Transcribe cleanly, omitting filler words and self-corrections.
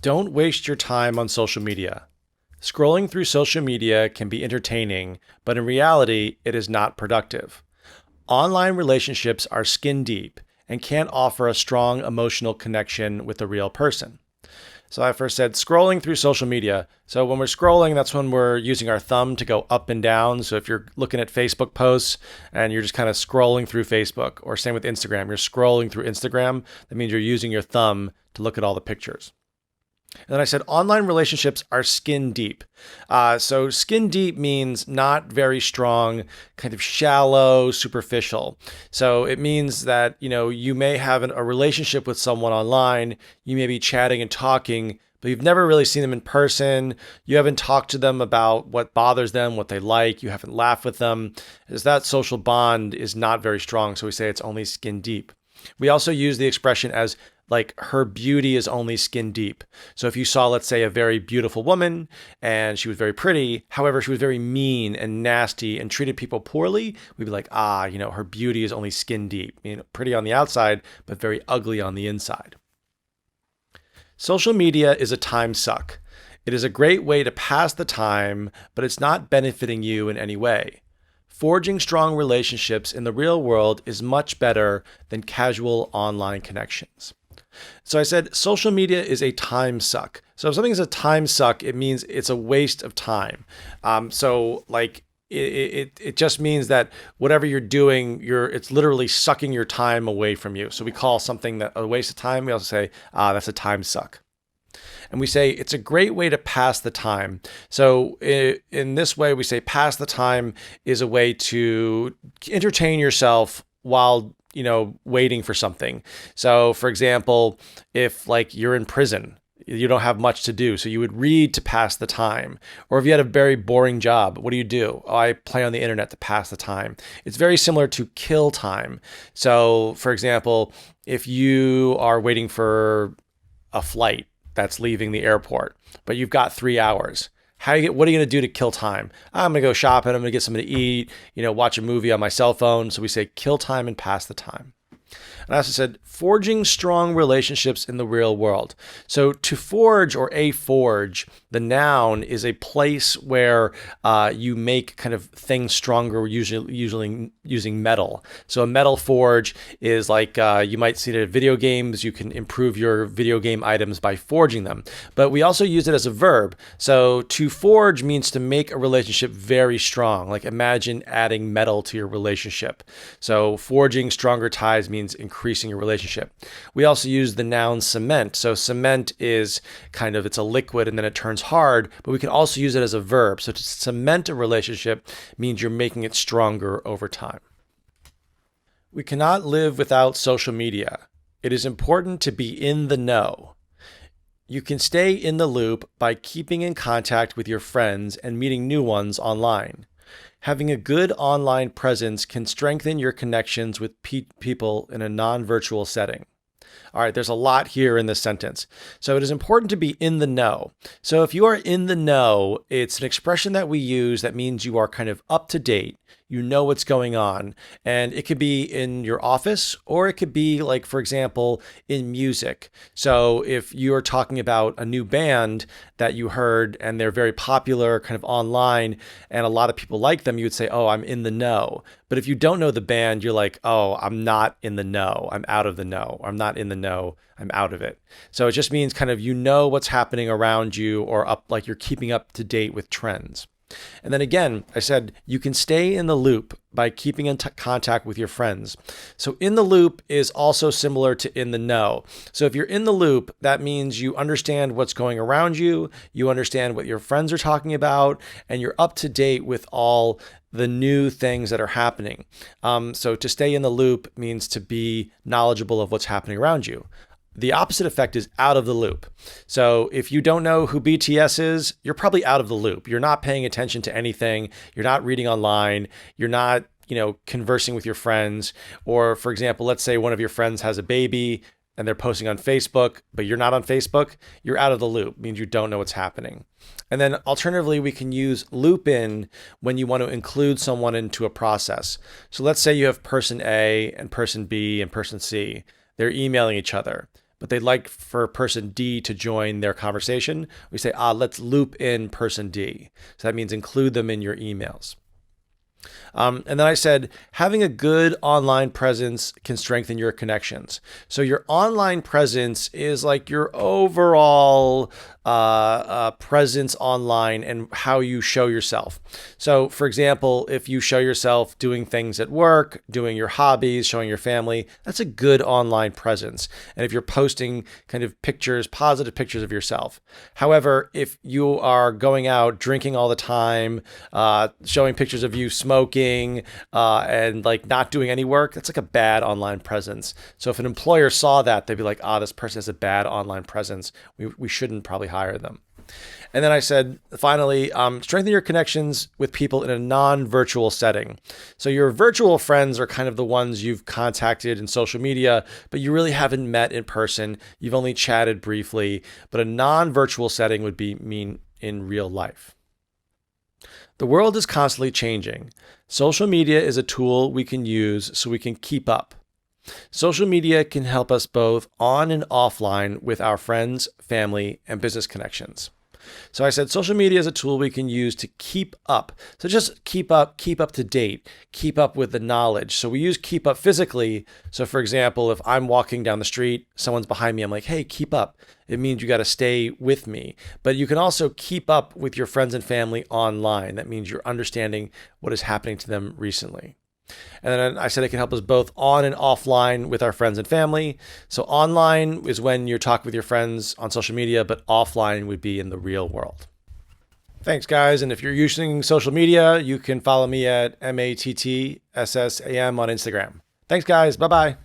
Don't waste your time on social media. Scrolling through social media can be entertaining, but in reality, it is not productive. Online relationships are skin deep and can't offer a strong emotional connection with a real person. So I first said scrolling through social media. So when we're scrolling, that's when we're using our thumb to go up and down. So if you're looking at Facebook posts and you're just kind of scrolling through Facebook, or same with Instagram, you're scrolling through Instagram, that means you're using your thumb to look at all the pictures. And then I said online relationships are skin deep. So skin deep means not very strong, kind of shallow, superficial. So it means that, you may have a relationship with someone online, you may be chatting and talking, but you've never really seen them in person. You haven't talked to them about what bothers them, what they like. You haven't laughed with them. That social bond is not very strong. So we say it's only skin deep. We also use the expression as like her beauty is only skin deep. So if you saw, let's say, a very beautiful woman and she was very pretty, however, she was very mean and nasty and treated people poorly, we'd be like, her beauty is only skin deep. Pretty on the outside, but very ugly on the inside. Social media is a time suck. It is a great way to pass the time, but it's not benefiting you in any way. Forging strong relationships in the real world is much better than casual online connections. So I said social media is a time suck. So if something is a time suck, it means it's a waste of time. It just means that whatever you're doing, it's literally sucking your time away from you. So we call something that a waste of time. We also say, that's a time suck. And we say it's a great way to pass the time. So in this way, we say pass the time is a way to entertain yourself while waiting for something. So for example, if you're in prison, you don't have much to do, so you would read to pass the time. Or if you had a very boring job, what do? Oh, I play on the internet to pass the time. It's very similar to kill time. So for example, if you are waiting for a flight that's leaving the airport, but you've got 3 hours, what are you going to do to kill time? I'm going to go shopping. I'm going to get something to eat, watch a movie on my cell phone. So we say kill time and pass the time. And I also said forging strong relationships in the real world. So to forge, or a forge, the noun is a place where you make kind of things stronger, usually using metal. So a metal forge is like you might see it in video games. You can improve your video game items by forging them. But we also use it as a verb. So to forge means to make a relationship very strong. Like imagine adding metal to your relationship. So forging stronger ties means increasing your relationship. We also use the noun cement. So cement is it's a liquid and then it turns hard, but we can also use it as a verb. So to cement a relationship means you're making it stronger over time. We cannot live without social media. It is important to be in the know. You can stay in the loop by keeping in contact with your friends and meeting new ones online. Having a good online presence can strengthen your connections with people in a non-virtual setting. All right, there's a lot here in this sentence. So it is important to be in the know. So if you are in the know, it's an expression that we use that means you are kind of up to date. You know what's going on. And it could be in your office, or it could be like, for example, in music. So if you're talking about a new band that you heard and they're very popular kind of online and a lot of people like them, you would say, oh, I'm in the know. But if you don't know the band, you're like, oh, I'm not in the know. I'm out of the know. I'm not in the know. I'm out of it. So it just means kind of what's happening around you, or like you're keeping up to date with trends. And then again, I said you can stay in the loop by keeping in contact with your friends. So in the loop is also similar to in the know. So if you're in the loop, that means you understand what's going around you, you understand what your friends are talking about, and you're up to date with all the new things that are happening. So to stay in the loop means to be knowledgeable of what's happening around you. The opposite effect is out of the loop. So if you don't know who BTS is, you're probably out of the loop. You're not paying attention to anything. You're not reading online. You're not, conversing with your friends. Or for example, let's say one of your friends has a baby and they're posting on Facebook, but you're not on Facebook. You're out of the loop. It means you don't know what's happening. And then alternatively, we can use loop in when you want to include someone into a process. So let's say you have person A and person B and person C. They're emailing each other. but they'd like for person D to join their conversation, we say, let's loop in person D. So that means include them in your emails. And then I said, having a good online presence can strengthen your connections. So your online presence is like your overall presence online and how you show yourself. So for example, if you show yourself doing things at work, doing your hobbies, showing your family, that's a good online presence. And if you're posting kind of pictures, positive pictures of yourself. However, if you are going out drinking all the time, showing pictures of you smoking, and like not doing any work, that's like a bad online presence. So if an employer saw that, they'd be like, this person has a bad online presence. We shouldn't probably hire them. And then I said, finally, strengthen your connections with people in a non-virtual setting. So your virtual friends are kind of the ones you've contacted in social media, but you really haven't met in person. You've only chatted briefly, but a non-virtual setting would mean in real life. The world is constantly changing. Social media is a tool we can use so we can keep up. Social media can help us both on and offline with our friends, family, and business connections. So I said social media is a tool we can use to keep up. So just keep up to date, keep up with the knowledge. So we use keep up physically. So for example, if I'm walking down the street, someone's behind me, I'm like, hey, keep up. It means you got to stay with me. But you can also keep up with your friends and family online. That means you're understanding what is happening to them recently. And then I said it can help us both on and offline with our friends and family. So online is when you're talking with your friends on social media, but offline would be in the real world. Thanks, guys. And if you're using social media, you can follow me at MATTSSAM on Instagram. Thanks, guys. Bye-bye.